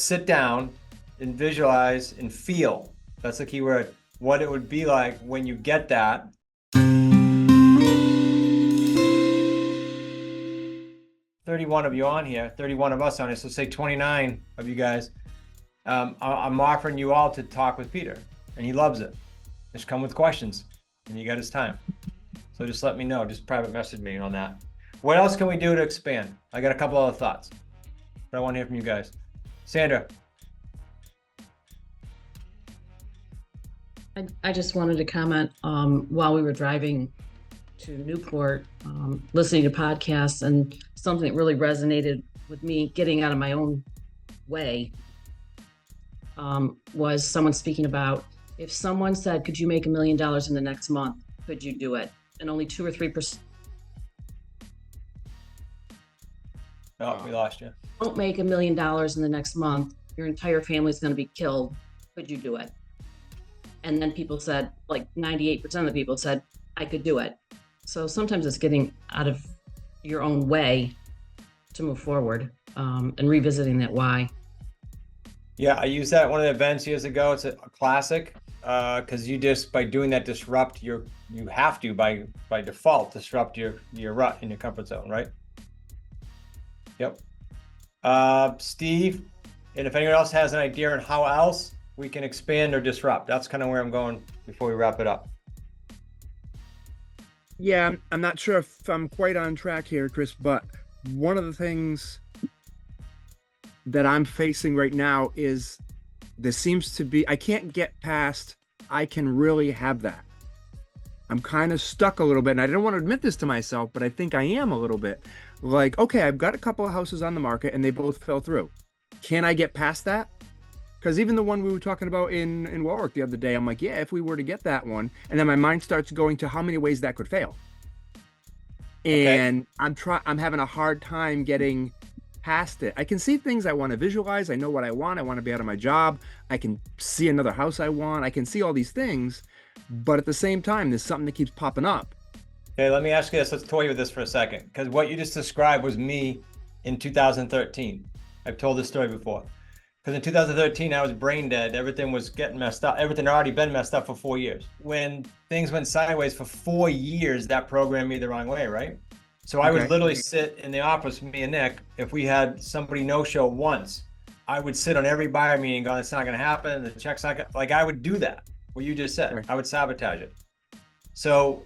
sit down and visualize and feel. That's the key word. What it would be like when you get that. 31 of you on here, 31 of us on here, so say 29 of you guys. I'm offering you all to talk with Peter, and he loves it. Just come with questions, and you got his time. So just let me know. Just private message me on that. What else can we do to expand? I got a couple other thoughts, but I want to hear from you guys. Sandra. I just wanted to comment while we were driving to Newport, listening to podcasts, and something that really resonated with me getting out of my own way was someone speaking about, if someone said, could you make $1 million in the next month? Could you do it? And only 2 or 3%. Oh, we lost you. Don't make $1 million in the next month. Your entire family is going to be killed. Could you do it? And then people said, like 98% of the people said, I could do it. So sometimes it's getting out of your own way to move forward and revisiting that why. Yeah, I used that at one of the events years ago. It's a classic because you just, by doing that, disrupt you have to, by default, disrupt your rut in your comfort zone, right? Yep. Steve, and if anyone else has an idea on how else we can expand or disrupt, that's kind of where I'm going before we wrap it up. Yeah, I'm not sure if I'm quite on track here, Chris, but one of the things that I'm facing right now is there seems to be, I can't get past, I can really have that. I'm kind of stuck a little bit, and I don't want to admit this to myself, but I think I am a little bit. Like, okay, I've got a couple of houses on the market and they both fell through. Can I get past that? Because even the one we were talking about in Warwick the other day, I'm like, yeah, if we were to get that one, and then my mind starts going to how many ways that could fail. And okay. I'm having a hard time getting past it. I can see things I want to visualize. I know what I want. I want to be out of my job. I can see another house I want. I can see all these things, but at the same time, there's something that keeps popping up. Okay, let me ask you this. Let's toy with this for a second, because what you just described was me in 2013. I've told this story before. Because in 2013, I was brain dead. Everything was getting messed up. Everything had already been messed up for 4 years. When things went sideways for 4 years, that programmed me the wrong way, right? So I would literally sit in the office, me and Nick, if we had somebody no-show once, I would sit on every buyer meeting going, it's not going to happen. The check's not going to, like I would do that, what you just said. I would sabotage it. So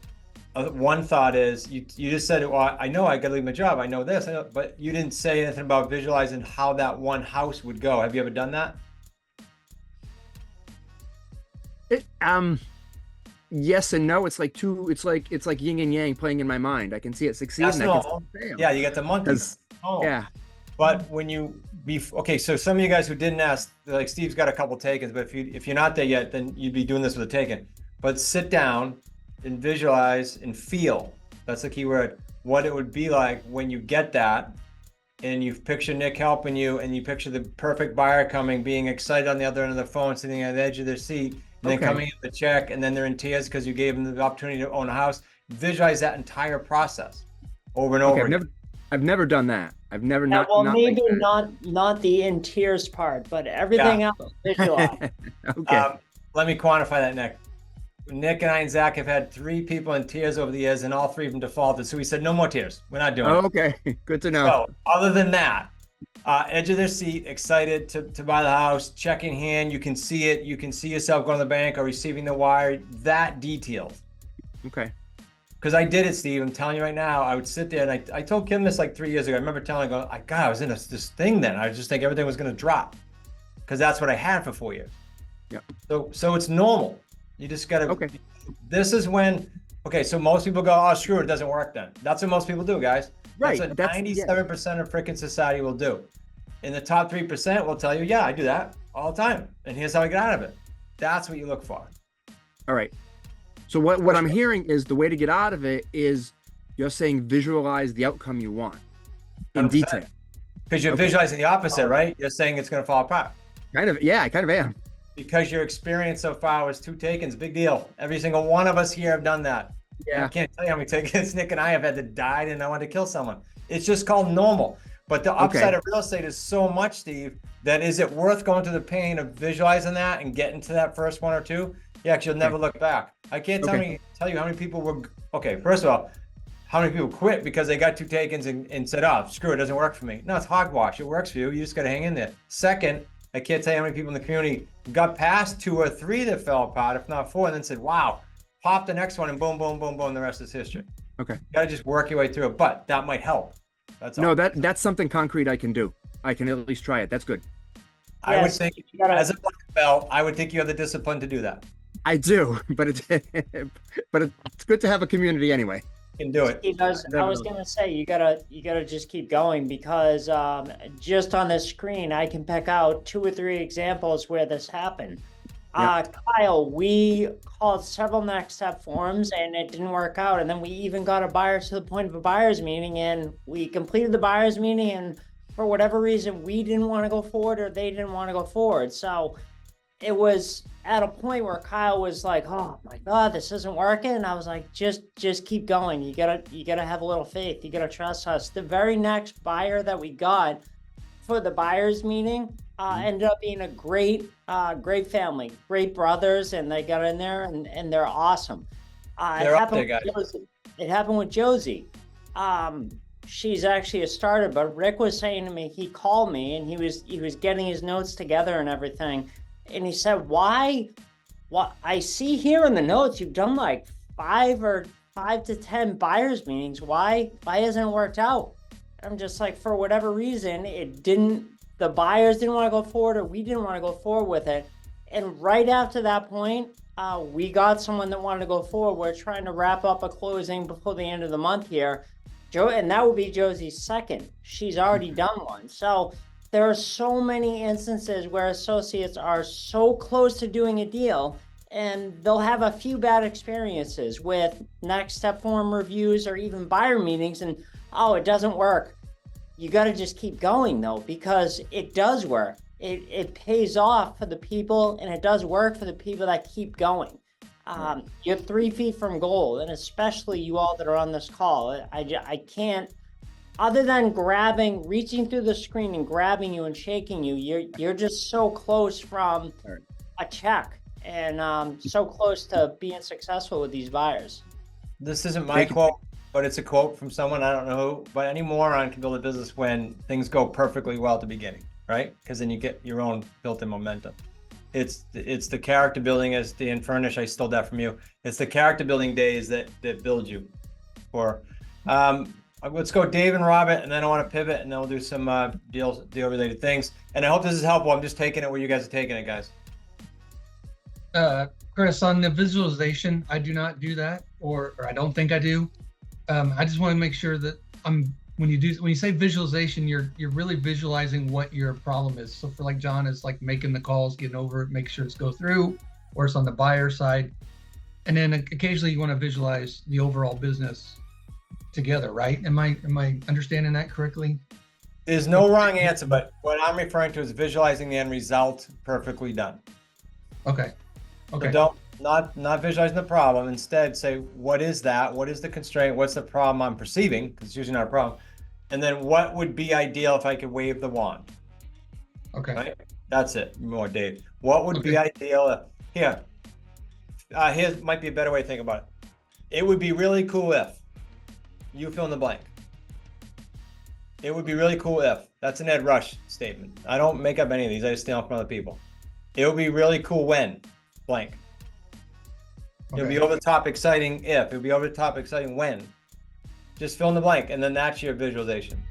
one thought is, you just said, well, I know I got to leave my job. I know this, but you didn't say anything about visualizing how that one house would go. Have you ever done that? Yes and no. It's like yin and yang playing in my mind. I can see it succeed. That's normal. Yeah, you get the monkeys. Yeah. But when you okay, so some of you guys who didn't ask, like Steve's got a couple takens, but if you're not there yet, then you'd be doing this with a taken. But sit down and visualize and feel. That's the key word. What it would be like when you get that, and you picture Nick helping you, and you picture the perfect buyer coming, being excited on the other end of the phone, sitting at the edge of their seat, and then coming in the check, and then they're in tears because you gave them the opportunity to own a house. Visualize that entire process over and over again. I've never done that. I've never not. Well, maybe not the in tears part, but everything else visualize. Okay. Let me quantify that, Nick. Nick and I and Zach have had 3 people in tears over the years, and all 3 of them defaulted. So we said, no more tears. We're not doing it. Okay, good to know. So other than that, edge of their seat, excited to buy the house, check in hand. You can see it. You can see yourself going to the bank or receiving the wire. That detailed. Okay. Because I did it, Steve. I'm telling you right now, I would sit there, and I told Kim this like 3 years ago. I remember telling her, God, I was in this thing then. I just think everything was going to drop because that's what I had for 4 years. Yeah. So it's normal. You just got to, okay. This is when, okay, so most people go, oh, screw it, doesn't work then. That's what most people do, guys. Right. That's what 97% of freaking society will do. And the top 3% will tell you, yeah, I do that all the time. And here's how I get out of it. That's what you look for. All right. So what I'm hearing is the way to get out of it is you're saying visualize the outcome you want in 100%. Detail. Because you're visualizing the opposite, right? You're saying it's going to fall apart. Kind of, yeah, I kind of am. Because your experience so far was 2 takens, big deal. Every single one of us here have done that. Yeah. I can't tell you how many takens Nick and I have had that died and I wanted to kill someone. It's just called normal. But the upside of real estate is so much, Steve, then is it worth going through the pain of visualizing that and getting to that first one or two? Yeah, because you'll never look back. I can't tell you how many people were, okay, first of all, how many people quit because they got 2 takens and said, oh, screw it, doesn't work for me. No, it's hogwash. It works for you. You just got to hang in there. Second, I can't tell you how many people in the community got past 2 or 3 that fell apart, if not 4, and then said, wow, pop the next one and boom, boom, boom, boom, the rest is history. Okay. You got to just work your way through it, but that might help. That's all. No, that's something concrete I can do. I can at least try it. That's good. I would think, as a black belt, I would think you have the discipline to do that. I do, but it's good to have a community anyway. You can do it. I was gonna say you gotta just keep going, because just on the screen I can pick out 2 or 3 examples where this happened. Kyle, we called several next step forums and it didn't work out, and then we even got a buyer to the point of a buyer's meeting, and we completed the buyer's meeting, and for whatever reason we didn't want to go forward or they didn't want to go forward. So it was at a point where Kyle was like, oh my God, this isn't working. And I was like, just keep going. You gotta have a little faith. You gotta trust us. The very next buyer that we got for the buyer's meeting ended up being a great family, great brothers, and they got in there and they're awesome. They're up there, guys. It happened with Josie. She's actually a starter, but Rick was saying to me, he called me and he was getting his notes together and everything. And he said, why I see here in the notes, you've done like 5 to 10 buyers meetings. Why hasn't it worked out? I'm just like, for whatever reason, the buyers didn't want to go forward, or we didn't want to go forward with it. And right after that point, we got someone that wanted to go forward. We're trying to wrap up a closing before the end of the month here. And that would be Josie's second. She's already done one. So there are so many instances where associates are so close to doing a deal and they'll have a few bad experiences with next step form reviews or even buyer meetings, and oh, it doesn't work. You got to just keep going though, because it does work. It pays off for the people, and it does work for the people that keep going. You're 3 feet from goal, and especially you all that are on this call. I can't, other than reaching through the screen and grabbing you and shaking you, you're just so close from a check, and so close to being successful with these buyers. This isn't my quote, but it's a quote from someone, I don't know who, but any moron can build a business when things go perfectly well at the beginning, right? Because then you get your own built-in momentum. It's the character building, as Dan Furnish, I stole that from you. It's the character building days that build you. Let's go Dave and Robert, and then I want to pivot, and then we'll do some deal related things. And I hope this is helpful. I'm just taking it where you guys are taking it, guys. Chris, on the visualization, I do not do that, or I don't think I do. I just want to make sure that when you say visualization, you're really visualizing what your problem is. So for like John is like making the calls, getting over it, make sure it's go through, or it's on the buyer side. And then occasionally you want to visualize the overall business together, right? Am I understanding that correctly? There's no wrong answer, but what I'm referring to is visualizing the end result perfectly done. Okay. So don't not visualizing the problem. Instead, say, what is that? What is the constraint? What's the problem I'm perceiving? Because it's usually not a problem. And then what would be ideal if I could wave the wand? Okay. Right? That's it. More Dave. What would be ideal? Here might be a better way to think about it. It would be really cool if you fill in the blank. It would be really cool if. That's an Ed Rush statement. I don't make up any of these. I just steal them from other people. It would be really cool when blank. Okay. It would be over the top exciting if. It would be over the top exciting when. Just fill in the blank, and then that's your visualization.